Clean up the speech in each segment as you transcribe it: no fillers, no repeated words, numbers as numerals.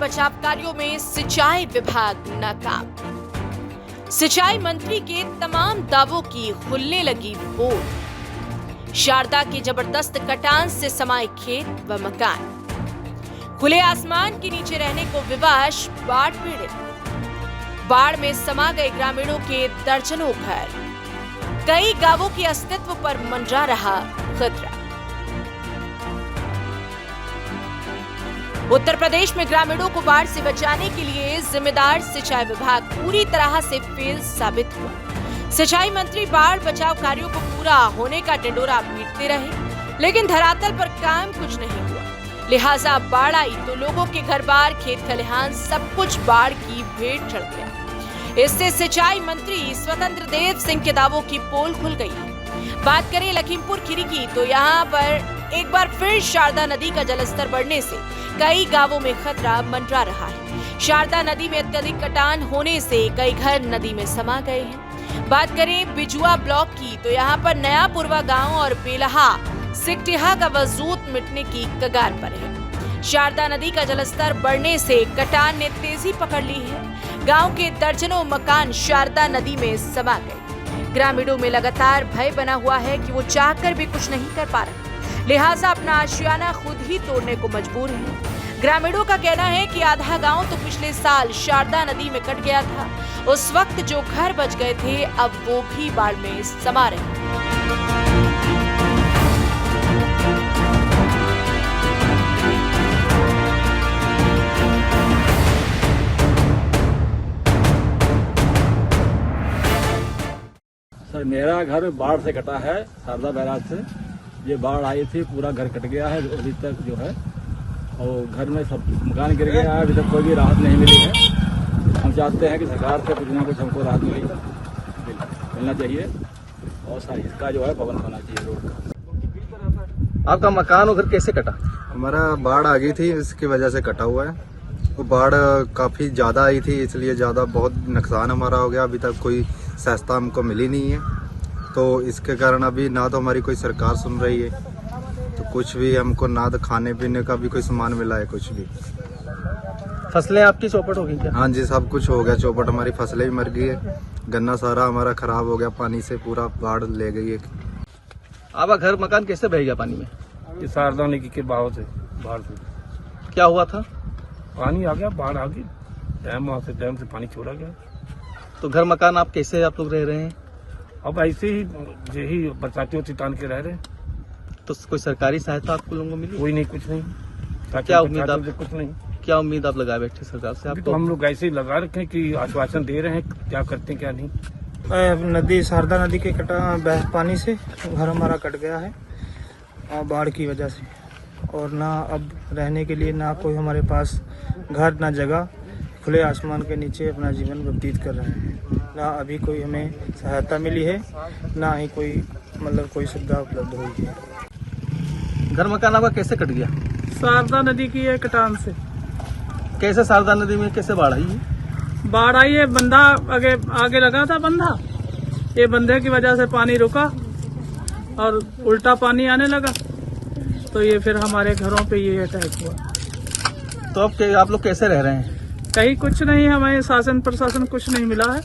बचाव कार्यों में सिंचाई विभाग नाकाम। सिंचाई मंत्री के तमाम दावों की खुलने लगी पोल। शारदा के जबरदस्त कटान से समाये खेत व मकान। खुले आसमान के नीचे रहने को विवश बाढ़ पीड़ित। बाढ़ में समा गए ग्रामीणों के दर्जनों घर। कई गांवों के अस्तित्व पर मंडरा रहा खतरा। उत्तर प्रदेश में ग्रामीणों को बाढ़ से बचाने के लिए जिम्मेदार सिंचाई विभाग पूरी तरह से फेल साबित हुआ। सिंचाई मंत्री बाढ़ बचाव कार्यों को पूरा होने का ढिंढोरा पीटते रहे, लेकिन धरातल पर काम कुछ नहीं हुआ। लिहाजा बाढ़ आई तो लोगों के घर बार, खेत खलिहान सब कुछ बाढ़ की भेंट चढ़ गया। इससे सिंचाई मंत्री स्वतंत्र देव सिंह के दावों की पोल खुल गई है। बात करें लखीमपुर खीरी की तो यहाँ पर एक बार फिर शारदा नदी का जलस्तर बढ़ने से कई गांवों में खतरा मंडरा रहा है। शारदा नदी में अत्यधिक कटान होने से कई घर नदी में समा गए हैं। बात करें बिजुआ ब्लॉक की तो यहाँ पर नया पुरवा गांव और बेलहा सिकटिहा का वजूद मिटने की कगार पर है। शारदा नदी का जलस्तर बढ़ने से कटान ने तेजी पकड़ ली है। गांव के दर्जनों मकान शारदा नदी में समा गए। ग्रामीणों में लगातार भय बना हुआ है कि वो चाहकर भी कुछ नहीं कर पा रहे, लिहाजा अपना आशियाना खुद ही तोड़ने को मजबूर है। ग्रामीणों का कहना है कि आधा गांव तो पिछले साल शारदा नदी में कट गया था। उस वक्त जो घर बच गए थे अब वो भी बाढ़ में समा रहे हैं। सर मेरा घर बाढ़ से कटा है, शारदा बैराज से। ये बाढ़ आई थी, पूरा घर कट गया है अभी तक जो है, और घर में सब मकान गिर गया है। अभी तक कोई भी राहत नहीं मिली है। हम चाहते हैं कि सरकार से कुछ ना कुछ हमको राहत मिलना चाहिए, और इसका जो है प्रबंध होना चाहिए रोड का। आपका मकान और घर कैसे कटा? हमारा बाढ़ आ गई थी, इसकी वजह से कटा हुआ है। वो बाढ़ काफ़ी ज़्यादा आई थी, इसलिए बहुत नुकसान हमारा हो गया। अभी तक कोई सहायता हमको मिली नहीं है, तो इसके कारण अभी ना तो हमारी कोई सरकार सुन रही है, तो कुछ भी हमको ना तो खाने पीने का भी कोई सामान मिला है, कुछ भी। फसलें आपकी चौपट हो गई क्या? हाँ जी, सब कुछ हो गया चौपट। हमारी फसलें भी मर गई है, गन्ना सारा हमारा खराब हो गया, पानी से पूरा बाढ़ ले गई है। आपका घर मकान कैसे बह गया पानी में? ये शारदा नदी के बहाव से, बाढ़ से क्या हुआ था? पानी आ गया, बाढ़ आ गई, डैम से पानी छोड़ा गया। तो घर मकान आप कैसे आप लोग रह रहे हैं? अब ऐसे ही यही बरसाती तान के रह रहे हैं। तो कोई सरकारी सहायता आपको लोगों को मिली? कोई नहीं, कुछ नहीं। क्या उम्मीद आप कुछ नहीं? क्या उम्मीद आप लगाए बैठे सरकार से? आप तो हम लोग ऐसे ही लगा रखे हैं कि आश्वासन दे रहे हैं, क्या करते हैं क्या नहीं। नदी शारदा नदी के पानी से घर हमारा कट गया है बाढ़ की वजह से, और ना अब रहने के लिए ना कोई हमारे पास घर ना जगह। खुले आसमान के नीचे अपना जीवन व्यतीत कर रहे हैं। ना अभी कोई हमें सहायता मिली है, ना ही कोई सुविधा उपलब्ध हुई है। घर मकान आपका कैसे कट गया? शारदा नदी की है कटान से। कैसे शारदा नदी में कैसे बाढ़ आई है? बाढ़ आई है, बंधा आगे लगा था बंधा, ये बंधे की वजह से पानी रुका और उल्टा पानी आने लगा, तो ये फिर हमारे घरों पे ये अटैक हुआ। तो अब आप लोग कैसे रह रहे हैं? कहीं कुछ नहीं, हमें शासन प्रशासन कुछ नहीं मिला है,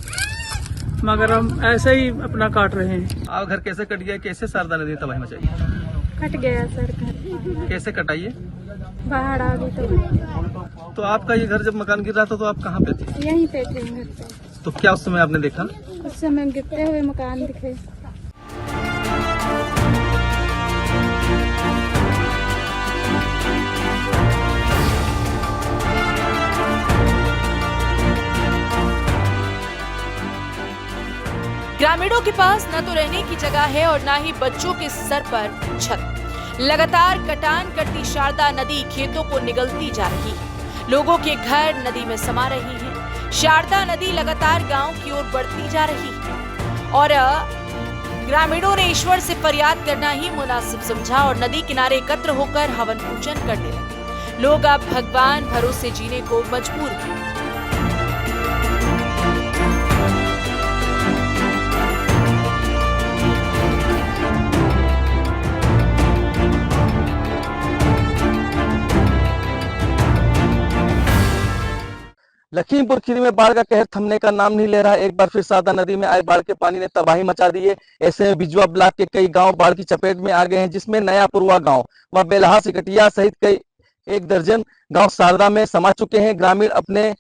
मगर हम ऐसे ही अपना काट रहे हैं। आप घर कैसे कट गया? कैसे शारदा नदी तबाही मचाई? कट गया सर घर। कैसे कटाइए? बाढ़ आ गई तो आपका ये घर जब मकान गिर रहा था तो आप कहाँ पे थे? यहीं पे थे घर पे। तो क्या उस समय आपने देखा? उस समय गिरते हुए मकान दिखे। ग्रामीणों के पास न तो रहने की जगह है और न ही बच्चों के सर पर छत। लगातार कटान करती शारदा नदी खेतों को निगलती जा रही है। लोगों के घर नदी में समा रही है। शारदा नदी लगातार गांव की ओर बढ़ती जा रही है और ग्रामीणों ने ईश्वर से फरियाद करना ही मुनासिब समझा और नदी किनारे एकत्र होकर हवन पूजन करने लगे। लोग अब भगवान भरोसे जीने को मजबूर हैं। लखीमपुर खीरी में बाढ़ का कहर थमने का नाम नहीं ले रहा है। एक बार फिर शारदा नदी में आए बाढ़ के पानी ने तबाही मचा दी है। ऐसे में बिजुआ ब्लॉक के कई गांव बाढ़ की चपेट में आ गए हैं, जिसमें नया पुरवा गांव व बेलहा सिकटिया सहित कई 1 दर्जन गांव शारदा में समा चुके हैं। ग्रामीण अपने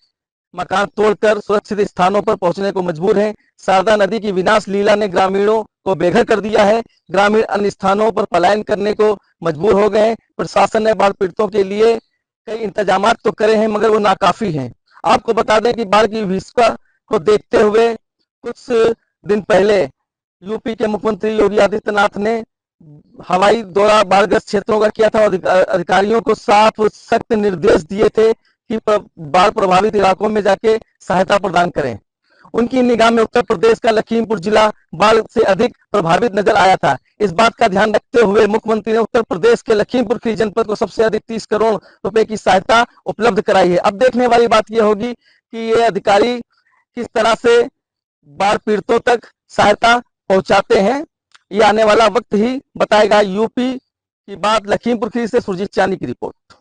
मकान तोड़कर सुरक्षित स्थानों पर पहुंचने को मजबूर हैं। शारदा नदी की विनाश लीला ने ग्रामीणों को बेघर कर दिया है। ग्रामीण अन्य स्थानों पर पलायन करने को मजबूर हो गए हैं। प्रशासन ने बाढ़ पीड़ितों के लिए कई इंतजाम तो करे हैं, मगर वो नाकाफी हैं। आपको बता दें कि बाढ़ की भीषणता को देखते हुए कुछ दिन पहले यूपी के मुख्यमंत्री योगी आदित्यनाथ ने हवाई दौरा बाढ़ग्रस्त क्षेत्रों का किया था और अधिकारियों को साफ सख्त निर्देश दिए थे कि बाढ़ प्रभावित इलाकों में जाके सहायता प्रदान करें। उनकी निगाह में उत्तर प्रदेश का लखीमपुर जिला बाढ़ से अधिक प्रभावित नजर आया था। इस बात का ध्यान रखते हुए मुख्यमंत्री ने उत्तर प्रदेश के लखीमपुर खीरी जनपद को सबसे अधिक 30 करोड़ रुपए की सहायता उपलब्ध कराई है। अब देखने वाली बात यह होगी कि ये अधिकारी किस तरह से बाढ़ पीड़ितों तक सहायता पहुंचाते हैं। ये आने वाला वक्त ही बताएगा। यूपी की बात, लखीमपुर खीरी से सुरजीत चानी की रिपोर्ट।